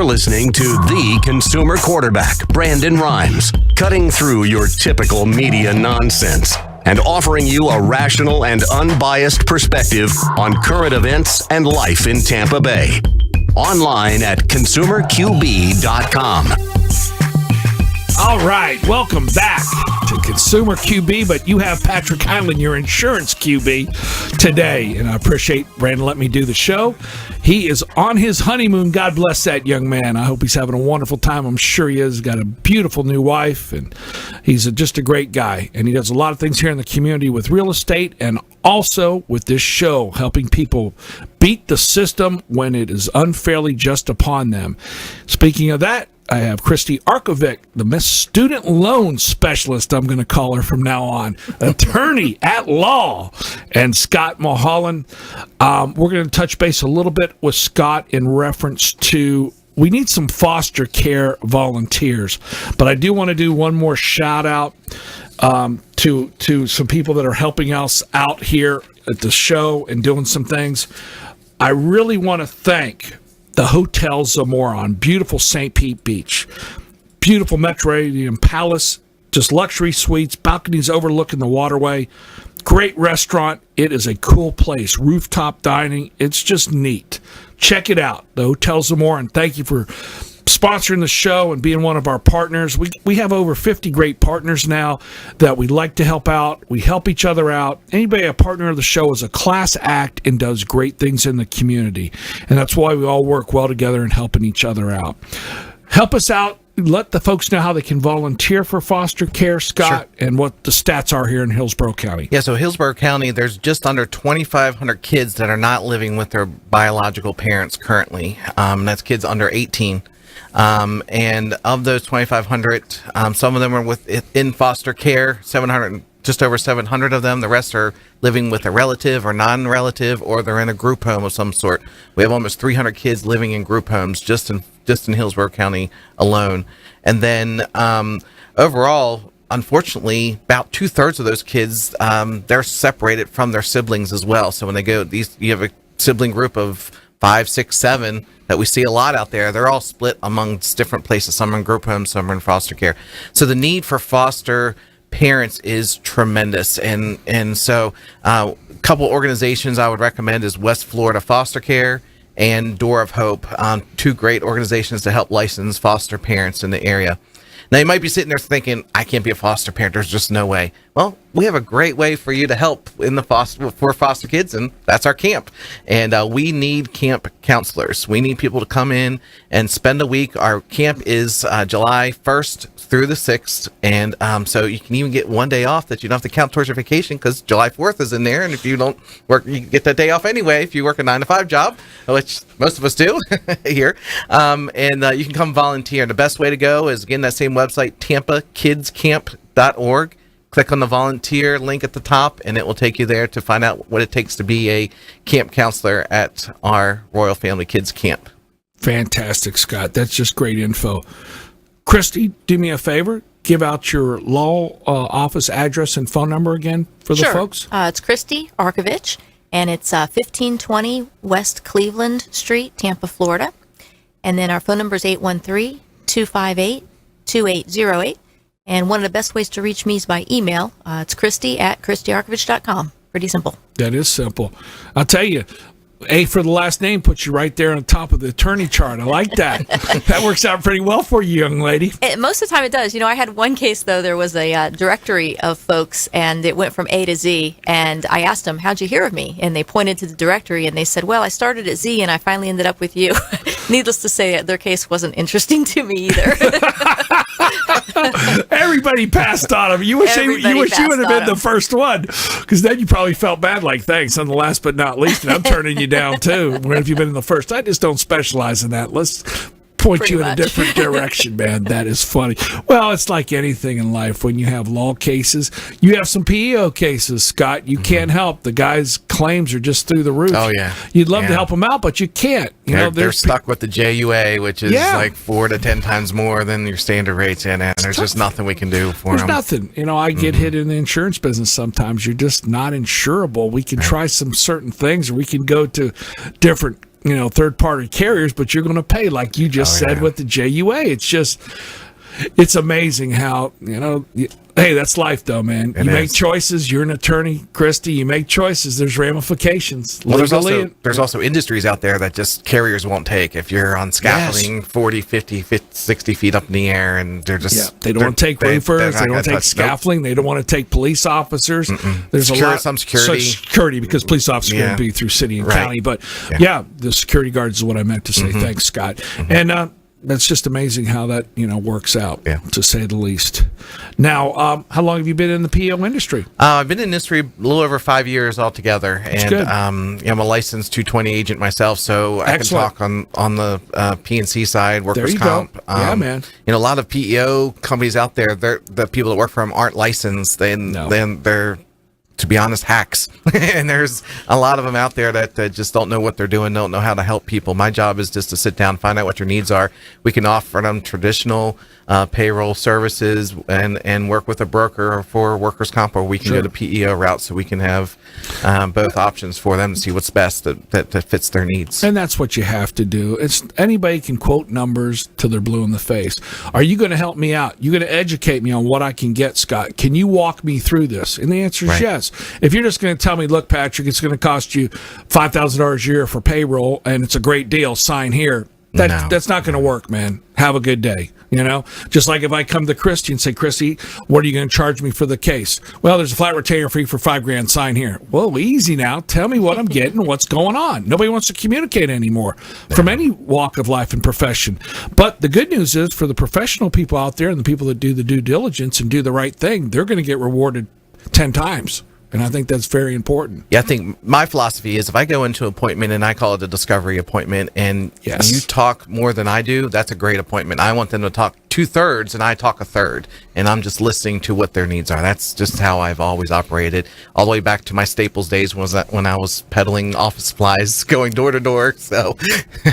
listening to the consumer quarterback, Brandon Rhymes, cutting through your typical media nonsense and offering you a rational and unbiased perspective on current events and life in Tampa Bay. Online at consumerqb.com. All right, welcome back to Consumer QB, but you have Patrick Highland, your insurance QB, today, and I appreciate Brandon letting me do the show. He is on his honeymoon. God bless that young man. I hope he's having a wonderful time. I'm sure he is. He's got a beautiful new wife, and he's just a great guy, and he does a lot of things here in the community with real estate and also with this show, helping people beat the system when it is unfairly just upon them. Speaking of that, I have Christy Arkovic, the Miss Student Loan Specialist, I'm going to call her from now on, attorney at law, and Scott Mulholland. We're going to touch base a little bit with Scott in reference to we need some foster care volunteers, but I do want to do one more shout out to some people that are helping us out here at the show and doing some things. I really want to thank the Hotel Zamora on beautiful St. Pete Beach. Beautiful Mediterranean Palace, just luxury suites, balconies overlooking the waterway. Great restaurant. It is a cool place. Rooftop dining. It's just neat. Check it out, the Hotel Zamora, and thank you for sponsoring the show and being one of our partners. We have over 50 great partners now that we like to help out. We help each other out. Anybody a partner of the show is a class act and does great things in the community. And that's why we all work well together and helping each other out. Help us out. Let the folks know how they can volunteer for foster care, Scott, sure, and what the stats are here in Hillsborough County. Yeah, so Hillsborough County, there's just under 2,500 kids that are not living with their biological parents currently. That's kids under 18. And of those 2,500, some of them are in foster care, 700, just over 700 of them. The rest are living with a relative or non-relative, or they're in a group home of some sort. We have almost 300 kids living in group homes just in Hillsborough County alone. And then overall, unfortunately, about 2/3 of those kids, they're separated from their siblings as well. So when they go, you have a sibling group of 5, 6, 7 that we see a lot out there. They're all split amongst different places. Some are in group homes, some are in foster care. So the need for foster parents is tremendous. And so a couple organizations I would recommend is West Florida Foster Care and Door of Hope, 2 great organizations to help license foster parents in the area. Now, you might be sitting there thinking, I can't be a foster parent. There's just no way. Well, we have a great way for you to help in the for foster kids, and that's our camp. And we need camp counselors. We need people to come in and spend a week. Our camp is July 1st through the 6th, and so you can even get one day off that you don't have to count towards your vacation because July 4th is in there, and if you don't work, you get that day off anyway if you work a 9-to-5 job, which most of us do here. And you can come volunteer. The best way to go is, again, that same website, tampakidscamp.org. Click on the volunteer link at the top, and it will take you there to find out what it takes to be a camp counselor at our Royal Family Kids Camp. Fantastic, Scott. That's just great info. Christy, do me a favor. Give out your law office address and phone number again for the folks. It's Christy Arkovic, and it's 1520 West Cleveland Street, Tampa, Florida. And then our phone number is 813-258-2808. And one of the best ways to reach me is by email. It's Christy@ChristyArkovic.com. Pretty simple. That is simple. I'll tell you, A for the last name puts you right there on top of the attorney chart. I like that. That works out pretty well for you, young lady. Most of the time it does. You know, I had one case, though. There was a directory of folks, and it went from A to Z. And I asked them, how'd you hear of me? And they pointed to the directory, and they said, well, I started at Z, and I finally ended up with you. Needless to say, their case wasn't interesting to me either. Everybody passed on him. You wish you would have been the first one, because then you probably felt bad, like, thanks, I'm the last but not least, and I'm turning you down too. Where have you been in the first? I just don't specialize in that. Let's point Pretty you much. in a different direction, man. That is funny. Well, it's like anything in life. When you have law cases, you have some PEO cases, Scott. You can't help. The guy's claims are just through the roof. Oh, yeah. You'd love to help them out, but you can't. They're stuck with the JUA, which is like 4 to 10 times more than your standard rates, and there's just nothing we can do for them. There's nothing. I get hit in the insurance business sometimes. You're just not insurable. We can try some certain things, or we can go to different third-party carriers, but you're going to pay, like you just said, with the JUA. It's amazing how, hey, that's life, though, man. You make choices. You're an attorney, Christy. You make choices. There's ramifications. Well, there's also industries out there that just carriers won't take. If you're on scaffolding 40, 50, 60 feet up in the air, and they're just... they don't want to take roofers. They don't want to take scaffolding. They don't want to take police officers. There's some security. Because police officers are going to be through city and county. But, the security guards is what I meant to say. Thanks, Scott. And... that's just amazing how that works out, to say the least. Now, how long have you been in the PEO industry? I've been in the industry a little over 5 years altogether, and good. I'm a licensed 220 agent myself, so I can talk on the P&C side, workers' comp. Yeah, man. A lot of PEO companies out there, the people that work for them aren't licensed. Then they're, to be honest, hacks. And there's a lot of them out there that just don't know what they're doing, don't know how to help people. My job is just to sit down, find out what your needs are. We can offer them traditional payroll services and work with a broker for workers' comp, or we can go the PEO route, so we can have both options for them to see what's best that fits their needs. And that's what you have to do. Anybody can quote numbers till they're blue in the face. Are you going to help me out? You going to educate me on what I can get, Scott? Can you walk me through this? And the answer is yes. If you're just going to tell me, look, Patrick, it's going to cost you $5,000 a year for payroll, and it's a great deal, sign here. That's not going to work, man. Have a good day. Just like if I come to Christy and say, Christy, what are you going to charge me for the case? Well, there's a flat retainer fee for $5,000. Sign here. Well, easy now. Tell me what I'm getting, what's going on. Nobody wants to communicate anymore from any walk of life and profession. But the good news is, for the professional people out there and the people that do the due diligence and do the right thing, they're going to get rewarded 10 times. And I think that's very important. Yeah, I think my philosophy is, if I go into an appointment and I call it a discovery appointment, and you talk more than I do, that's a great appointment. I want them to talk 2/3 and I talk 1/3, and I'm just listening to what their needs are. That's just how I've always operated, all the way back to my Staples days, when I was peddling office supplies, going door to door. So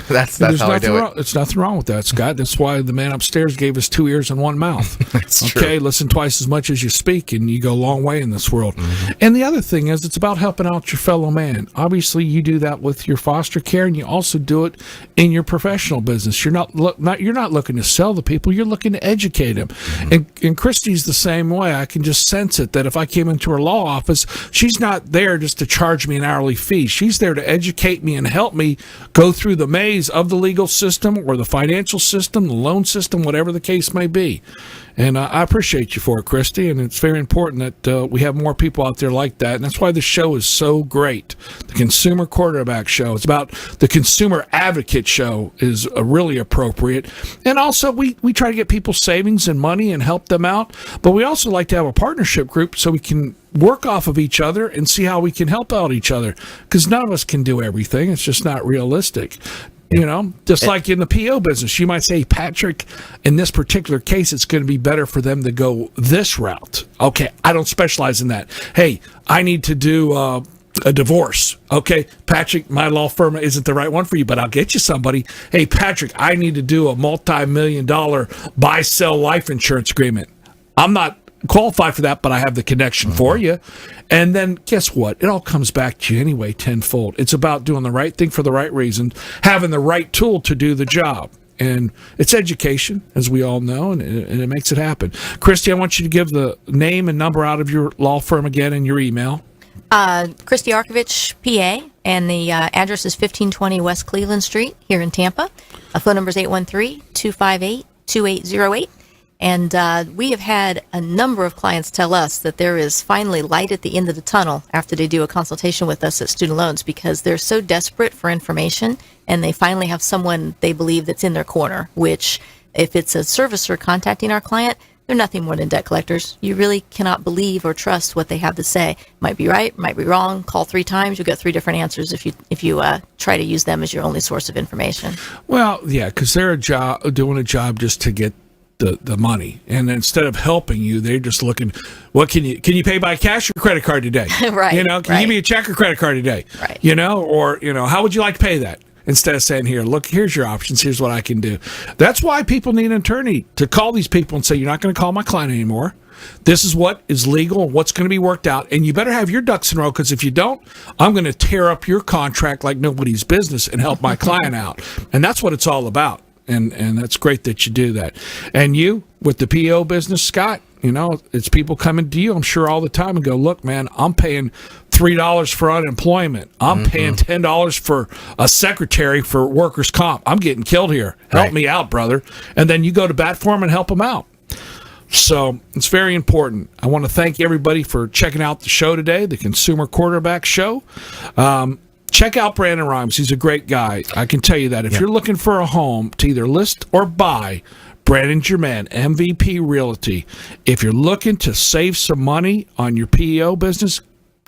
that's how I do it. There's nothing wrong with that, Scott. That's why the man upstairs gave us 2 ears and 1 mouth. That's okay, true. Listen twice as much as you speak, and you go a long way in this world. And the other thing is, it's about helping out your fellow man. Obviously, you do that with your foster care, and you also do it in your professional business. You're not looking to sell the people. You're looking to educate them. And Christy's the same way. I can just sense it, that if I came into her law office, she's not there just to charge me an hourly fee. She's there to educate me and help me go through the maze of the legal system or the financial system, the loan system, whatever the case may be. And I appreciate you for it, Christy, and it's very important that we have more people out there like that, and that's why the show is so great. The Consumer Quarterback Show, it's about the Consumer Advocate Show, is really appropriate. And also, we try to get people savings and money and help them out, but we also like to have a partnership group so we can work off of each other and see how we can help out each other, because none of us can do everything. It's just not realistic. Just like in the PO business, you might say, Patrick, in this particular case, it's going to be better for them to go this route. Okay, I don't specialize in that. Hey, I need to do a divorce. Okay, Patrick, my law firm isn't the right one for you, but I'll get you somebody. Hey, Patrick, I need to do a multi-million-dollar buy-sell life insurance agreement. I'm not qualified for that, but I have the connection for you. And then guess what? It all comes back to you anyway, tenfold. It's about doing the right thing for the right reason, having the right tool to do the job. And it's education, as we all know, and it makes it happen. Christy, I want you to give the name and number out of your law firm again and your email. Christy Arkovich, PA, and the address is 1520 West Cleveland Street here in Tampa. Phone number is 813-258-2808. And we have had a number of clients tell us that there is finally light at the end of the tunnel after they do a consultation with us at Student Loans, because they're so desperate for information, and they finally have someone they believe that's in their corner, which, if it's a servicer contacting our client, they're nothing more than debt collectors. You really cannot believe or trust what they have to say. Might be right, might be wrong. Call 3 times, you'll get 3 different answers if you try to use them as your only source of information. Well, yeah, because they're doing a job just to get the money, and instead of helping you, they're just looking, what can you pay by cash or credit card today? Right. Can you give me a check or credit card today? Right. Or how would you like to pay that? instead of saying, here, look, here's your options. Here's what I can do. That's why people need an attorney, to call these people and say, you're not going to call my client anymore. This is what is legal, what's going to be worked out, and you better have your ducks in a row, because if you don't, I'm going to tear up your contract like nobody's business and help my client out. And that's what it's all about. And that's great that you do that. And you, with the PO business, Scott, it's people coming to you, I'm sure, all the time and go, look, man, I'm paying $3 for unemployment. I'm paying $10 for a secretary for workers' comp. I'm getting killed here. Help me out, brother. And then you go to bat for them and help them out. So it's very important. I want to thank everybody for checking out the show today, the Consumer Quarterback Show. Check out Brandon Rhymes. He's a great guy. I can tell you that. If you're looking for a home to either list or buy, Brandon's your man, MVP Realty. If you're looking to save some money on your PEO business,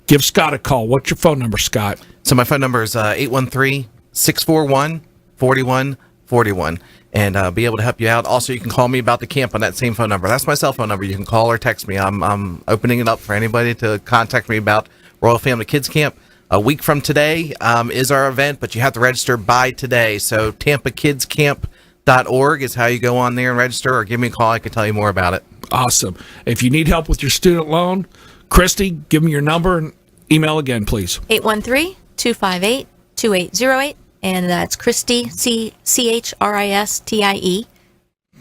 give Scott a call. What's your phone number, Scott? So my phone number is 813-641-4141. And be able to help you out. Also, you can call me about the camp on that same phone number. That's my cell phone number. You can call or text me. I'm opening it up for anybody to contact me about Royal Family Kids Camp. A week from today is our event, but you have to register by today. So TampaKidsCamp.org is how you go on there and register, or give me a call. I can tell you more about it. Awesome. If you need help with your student loan, Christy, give me your number and email again, please. 813-258-2808. And that's Christy, CHRISTIE,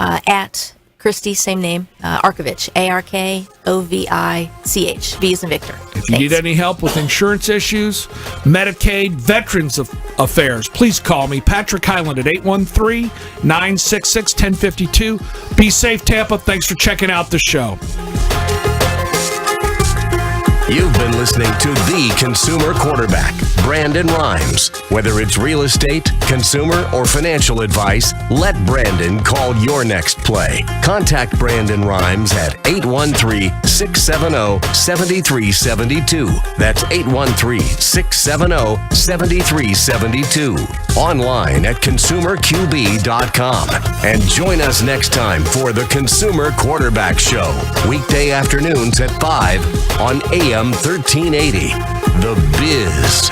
at Christy, same name, Arkovich, ARKOVICH, V as in Victor. If you need any help with insurance issues, Medicaid, Veterans Affairs, please call me, Patrick Highland, at 813-966-1052. Be safe, Tampa. Thanks for checking out the show. You've been listening to The Consumer Quarterback, Brandon Rhymes. Whether it's real estate, consumer, or financial advice, let Brandon call your next play. Contact Brandon Rhymes at 813-670-7372. That's 813-670-7372. Online at consumerqb.com. And join us next time for The Consumer Quarterback Show, weekday afternoons at 5 on AM 1380. The Biz.